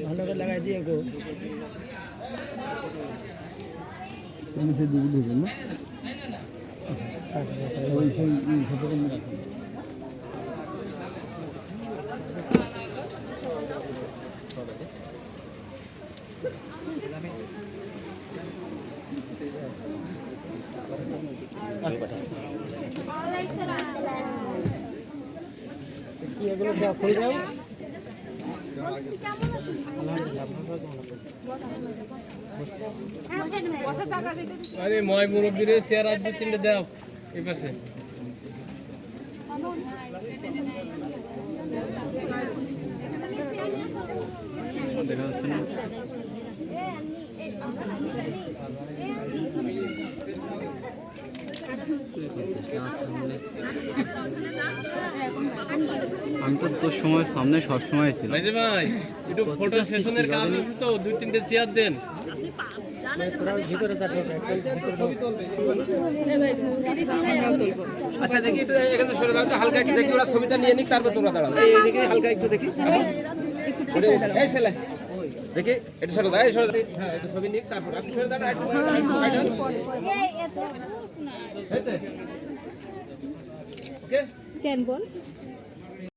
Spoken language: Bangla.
ভালো করে লাগাই দিয়ে গো তুমি সে দিবি দিবি না ওই সেই ছোট করে রাখো কি এগুলো দেওয়া খুলে দাও আরে ময় মুরব্বী রে চেয়ার আর দুই তিনটে দাও এই পাশে দেখা যাচ্ছে না আমি তো তোর সময় সামনে সব সময় ছিল ভাই ভাই একটু ফটো সেশনের কাজ আছে তো দুই তিনটে চেয়ার দেন আচ্ছা দেখি একটু এখানে সরে দাঁড়াও তো হালকা একটু দেখি ওরা ছবিটা নিয়ে নিক তারপর তোমরা দাঁড়াও এই দেখি হালকা একটু দেখি এই ছেলে দেখি একটু সরে দাঁড়াও এই সরে হ্যাঁ একটু ছবি নিক তারপর আপনি সরে দাঁড়াও একটু হয়েছে ওকে কেন বল